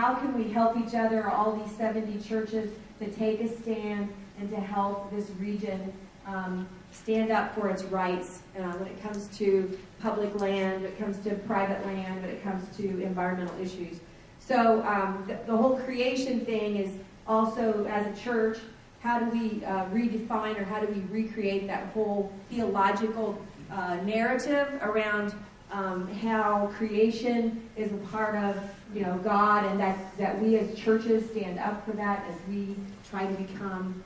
how can we help each other, all these 70 churches, to take a stand and to help this region stand up for its rights when it comes to public land, when it comes to private land, when it comes to environmental issues. So the whole creation thing is also, as a church, how do we redefine or how do we recreate that whole theological narrative around how creation is a part of, God, and that we as churches stand up for that as we try to become,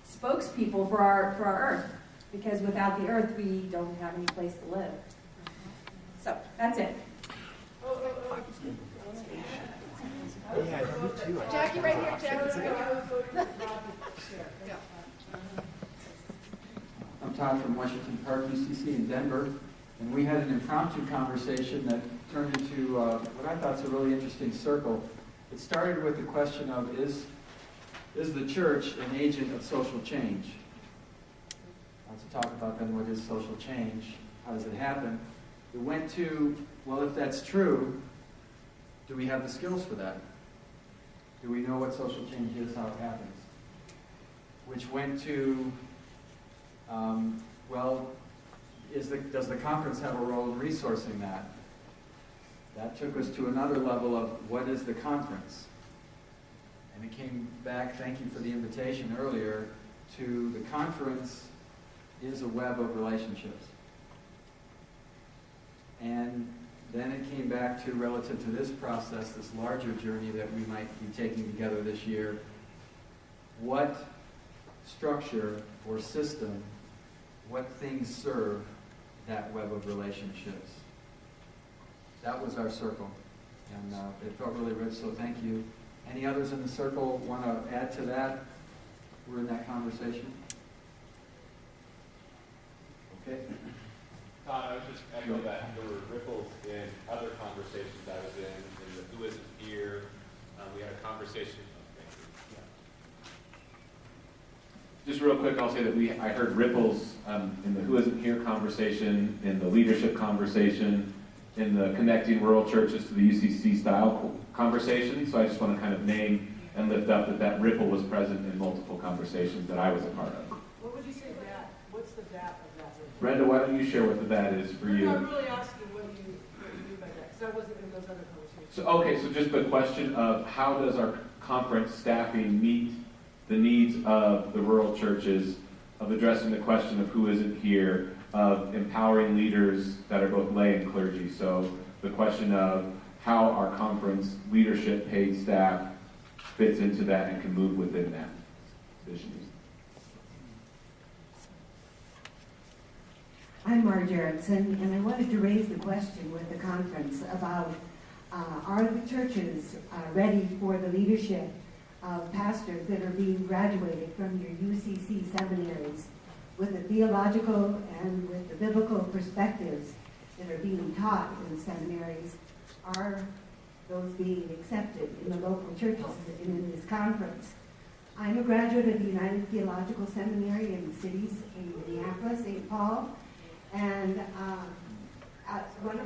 spokespeople for our earth, because without the earth we don't have any place to live. So that's it. Jackie, right here. Jackie. I'm Todd from Washington Park, UCC in Denver, and we had an impromptu conversation that turned into what I thought is a really interesting circle. It started with the question of, is the church an agent of social change? Lots of talk about then what is social change, how does it happen? It went to, well, if that's true, do we have the skills for that? Do we know what social change is, how it happens? Which went to, does the conference have a role in resourcing that? That took us to another level of, what is the conference? And it came back, thank you for the invitation earlier, to the conference is a web of relationships. And then it came back to, relative to this process, this larger journey that we might be taking together this year, what structure or system, what things serve that web of relationships? That was our circle. And it felt really rich, so thank you. Any others in the circle want to add to that? We're in that conversation. Okay. Todd, I would just echo that there were ripples in other conversations I was in the Who Isn't Here. We had a conversation. Just real quick, I'll say that I heard ripples in the Who Isn't Here conversation, in the leadership conversation, in the connecting rural churches to the UCC style conversation. So I just want to kind of name and lift up that ripple was present in multiple conversations that I was a part of. What would you say that? What's the that of that? Brenda, why don't you share what the that is for you? No, I'm really asking what you mean by that, because I wasn't in those other conversations. So just the question of how does our conference staffing meet the needs of the rural churches, of addressing the question of who isn't here, of empowering leaders that are both lay and clergy. So the question of how our conference leadership, paid staff, fits into that and can move within that vision. I'm Marge Erickson, and I wanted to raise the question with the conference about are the churches ready for the leadership of pastors that are being graduated from your UCC seminaries with the theological and with the biblical perspectives that are being taught in the seminaries? Are those being accepted in the local churches and in this conference? I'm a graduate of the United Theological Seminary in the cities in Minneapolis, St. Paul, and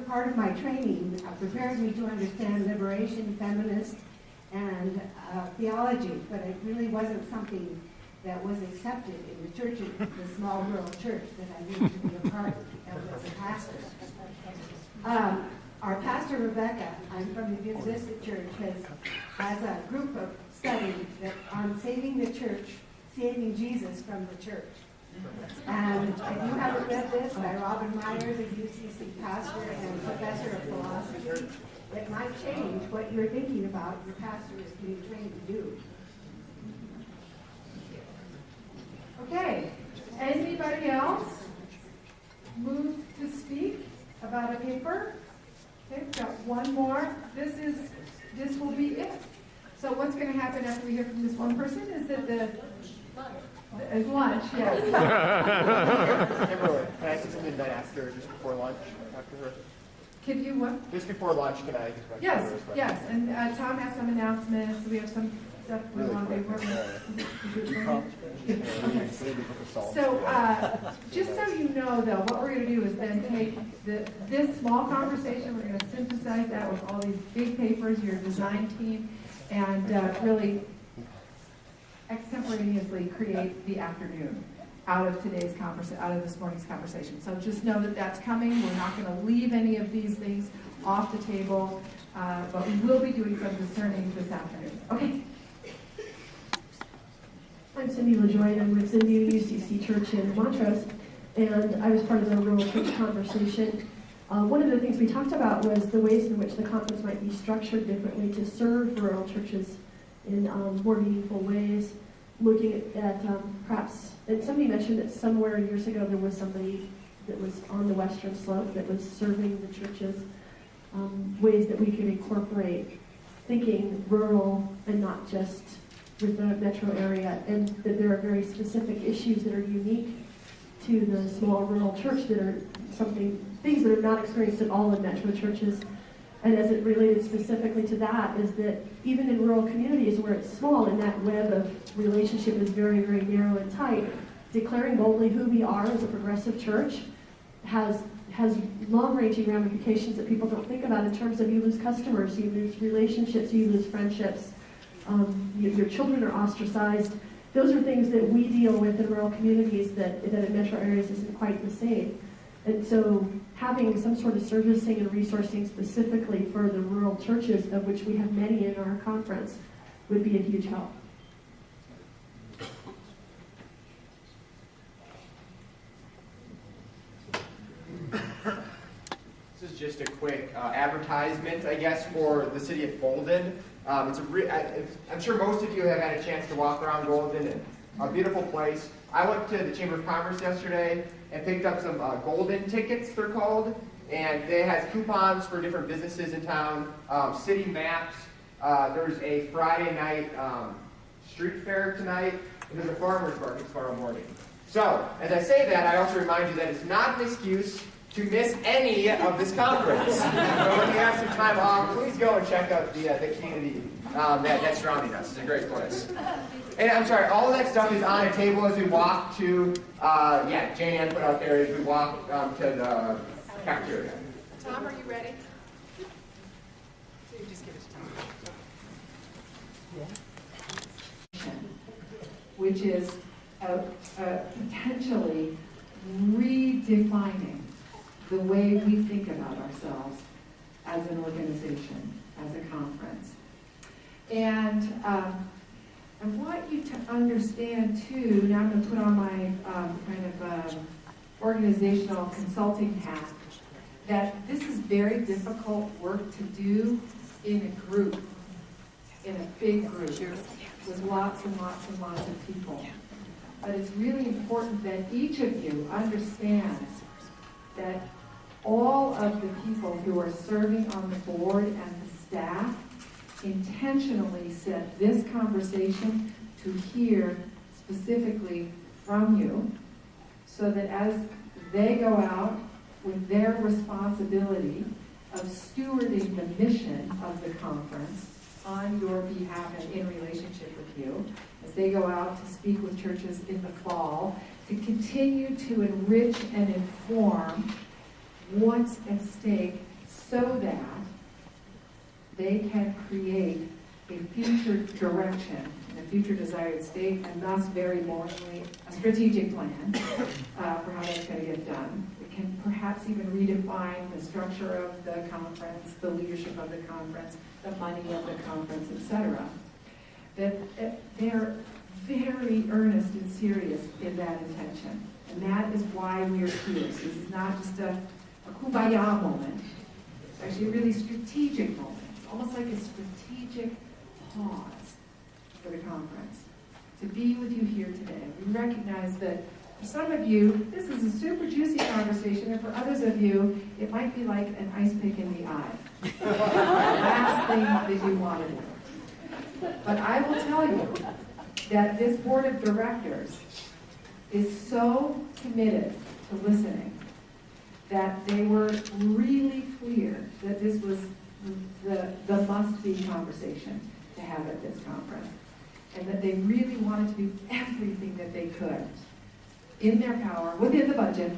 part of my training prepared me to understand liberation, feminist, and theology, but it really wasn't something that was accepted in the church, the small rural church that I used to be a part of as a pastor. Our pastor, Rebecca, I'm from the Buddhist Church, has a group of study on saving the church, saving Jesus from the church. And if you haven't read this, by Robin Myers, a UCC pastor and professor of philosophy, it might change what you're thinking about your pastor is being trained to do. Okay. Anybody else moved to speak about a paper? Okay, we've got one more. This will be it. So what's going to happen after we hear from this one person is that it's lunch, yes. Kimberly, can I say something that I asked her just before lunch, after her? Can you what? Just before lunch, can I? Yes. And Tom has some announcements. We have some except for the Really one they quick. were. Okay. So, just so you know, though, what we're going to do is then take this small conversation, we're going to synthesize that with all these big papers, your design team, and really extemporaneously create the afternoon out of today's conversation, out of this morning's conversation. So just know that that's coming. We're not going to leave any of these things off the table, but we will be doing some discerning this afternoon. Okay. I'm Cindy LaJoy. I'm with the new UCC Church in Montrose, and I was part of the rural church conversation. One of the things we talked about was the ways in which the conference might be structured differently to serve rural churches in more meaningful ways, looking at perhaps, and somebody mentioned that somewhere years ago there was somebody that was on the western slope that was serving the churches, ways that we could incorporate thinking rural and not just with the metro area, and that there are very specific issues that are unique to the small rural church that are things that are not experienced at all in metro churches. And as it related specifically to that is that even in rural communities where it's small and that web of relationship is very, very narrow and tight, declaring boldly who we are as a progressive church has long-ranging ramifications that people don't think about in terms of you lose customers, you lose relationships, you lose friendships, your children are ostracized. Those are things that we deal with in rural communities that in metro areas isn't quite the same. And so having some sort of servicing and resourcing specifically for the rural churches, of which we have many in our conference, would be a huge help. This is just a quick advertisement, I guess, for the city of Golden. I'm sure most of you have had a chance to walk around Golden, and a beautiful place. I went to the Chamber of Commerce yesterday and picked up some Golden tickets, they're called, and they have coupons for different businesses in town, city maps. There's a Friday night street fair tonight, and there's a farmer's market tomorrow morning. So, as I say that, I also remind you that it's not an excuse to miss any of this conference. So when you have some time off, please go and check out the community that's surrounding us. It's a great place. And I'm sorry, all of that stuff is on a table as we walk to, Jane Ann put out there as we walk to the cafeteria. Tom, are you ready? So you just give it to Tom. Which is potentially redefining the way we think about ourselves as an organization, as a conference. And I want you to understand, too, now I'm going to put on my organizational consulting hat, that this is very difficult work to do in a group, in a big group, with lots and lots and lots of people. But it's really important that each of you understands that all of the people who are serving on the board and the staff intentionally set this conversation to hear specifically from you, so that as they go out with their responsibility of stewarding the mission of the conference on your behalf and in relationship with you, as they go out to speak with churches in the fall, to continue to enrich and inform what's at stake so that they can create a future direction and a future desired state, and thus, very importantly, a strategic plan for how that's going to get done. It can perhaps even redefine the structure of the conference, the leadership of the conference, the money of the conference, etc. That they're very earnest and serious in that intention. And that is why we're here. So this is not just a kumbaya moment. It's actually a really strategic moment. It's almost like a strategic pause for the conference. To be with you here today. We recognize that for some of you, this is a super juicy conversation, and for others of you, it might be like an ice pick in the eye. The last thing that you want to do. But I will tell you that this board of directors is so committed to listening that they were really clear that this was the must-be conversation to have at this conference. and that they really wanted to do everything that they could in their power, within the budget,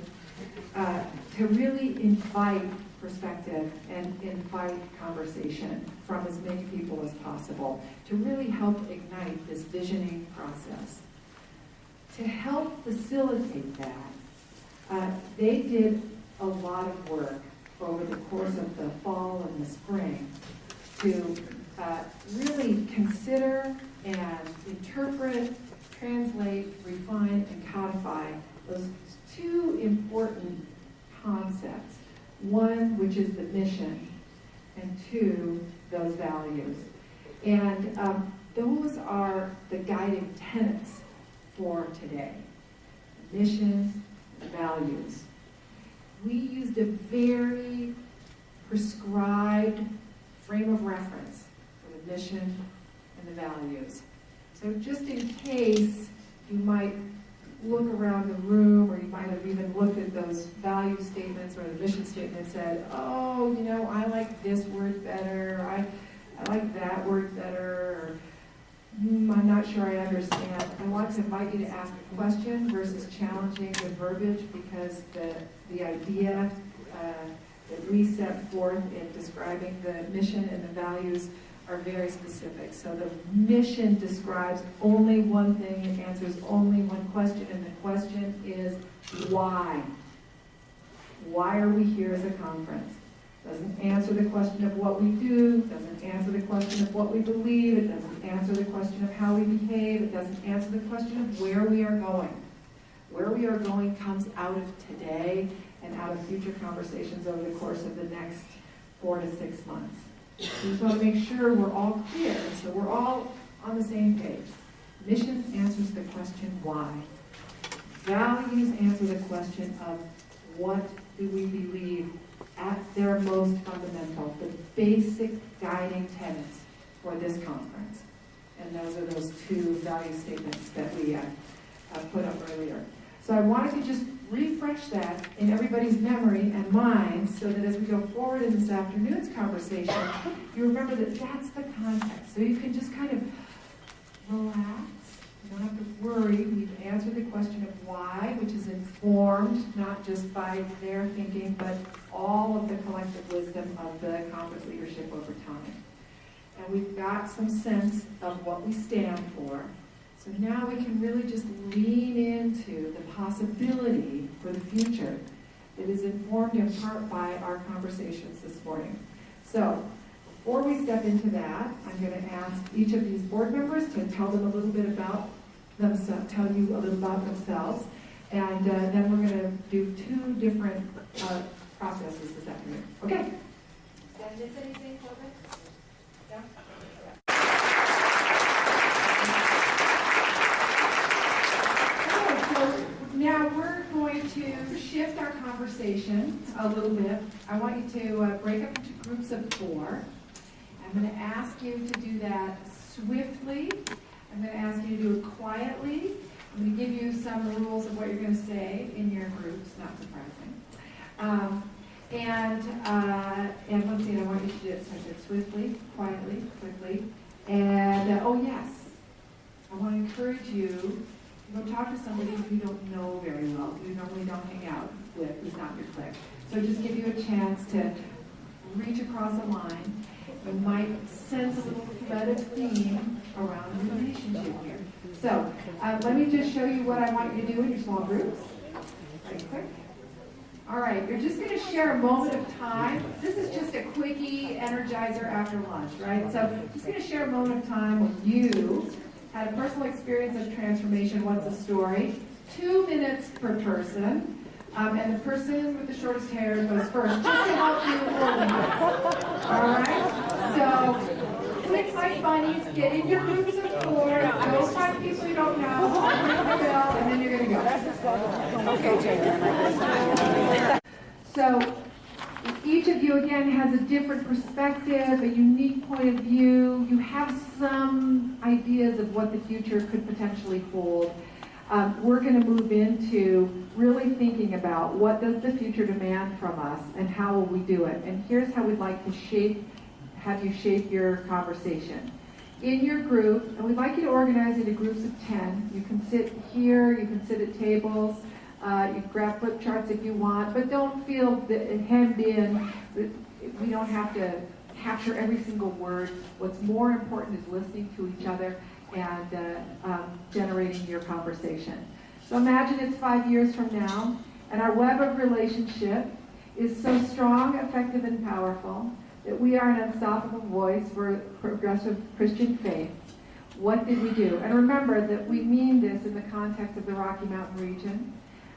to really invite perspective and invite conversation from as many people as possible, to really help ignite this visioning process. To help facilitate that, they did a lot of work over the course of the fall and the spring to really consider and interpret, translate, refine, and codify those two important concepts. One, which is the mission, and two, those values. And those are the guiding tenets for today. The mission, the values. We used a very prescribed frame of reference for the mission and the values. So just in case you might look around the room, or you might have even looked at those value statements or the mission statement and said, oh, you know, I like this word better, I like that word better, or I'm not sure I understand. I want to invite you to ask a question versus challenging the verbiage, because the idea that we set forth in describing the mission and the values are very specific. So the mission describes only one thing, it answers only one question, and the question is why? Why are we here as a conference? Doesn't answer the question of what we do, doesn't answer the question of what we believe, it doesn't answer the question of how we behave, it doesn't answer the question of where we are going. Where we are going comes out of today and out of future conversations over the course of the next 4 to 6 months. We just want to make sure we're all clear, so we're all on the same page. Mission answers the question why. Values answer the question of what do we believe at their most fundamental, the basic guiding tenets for this conference. And those are those two value statements that we put up earlier. So I wanted to just refresh that in everybody's memory and mind, so that as we go forward in this afternoon's conversation, you remember that that's the context. So you can just kind of relax. You don't have to worry. We've answered the question of why, which is informed not just by their thinking, but all of the collective wisdom of the conference leadership over time. And we've got some sense of what we stand for. So now we can really just lean into the possibility for the future that is informed in part by our conversations this morning. So before we step into that, I'm going to ask each of these board members to tell them a little bit about themselves, tell you a little about themselves, and then we're going to do two different processes this afternoon. Okay? Did I miss anything, Corbin? No? Now we're going to shift our conversation a little bit. I want you to break up into groups of 4. I'm going to ask you to do that swiftly. I'm going to ask you to do it quietly. I'm going to give you some rules of what you're going to say in your groups, not surprising. And once again, I want you to do it, so I said swiftly, quietly, quickly. And, oh yes, I want to encourage you, go talk to somebody who you don't know very well, who you normally don't hang out with, who's not your clique. So just give you a chance to reach across a line. You might sense a little thread of theme around the relationship here. So let me just show you what I want you to do in your small groups. Very quick. All right, you're just going to share a moment of time. This is just a quickie energizer after lunch, right? So just going to share a moment of time when you had a personal experience of transformation. What's the story? 2 minutes per person. And the person with the shortest hair goes first, just to help you organize. All right? So, quick like bunnies, get in your groups of 4, go find people you don't know, ring the bell, and then you're going to go. Okay, so, each of you, again, has a different perspective, a unique point of view. You have some ideas of what the future could potentially hold. We're going to move into really thinking about what does the future demand from us and how will we do it. And here's how we'd like to have you shape your conversation. in your group, and we'd like you to organize into groups of 10. You can sit here, you can sit at tables, you can grab flip charts if you want, but don't feel hemmed in. We don't have to capture every single word. What's more important is listening to each other and generating your conversation. So imagine it's 5 years from now, and our web of relationship is so strong, effective, and powerful that we are an unstoppable voice for progressive Christian faith. What did we do? And remember that we mean this in the context of the Rocky Mountain region,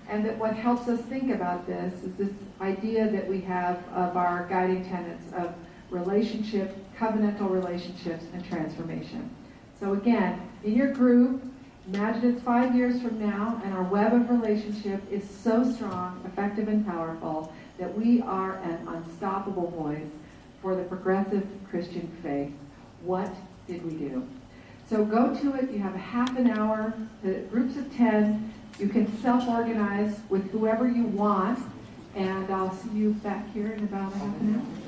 and that what helps us think about this is this idea that we have of our guiding tenets of relationship, covenantal relationships, and transformation. So again, in your group, imagine it's 5 years from now, and our web of relationship is so strong, effective, and powerful that we are an unstoppable voice for the progressive Christian faith. What did we do? So go to it. You have a half an hour, groups of 10. You can self-organize with whoever you want, and I'll see you back here in about a half an hour.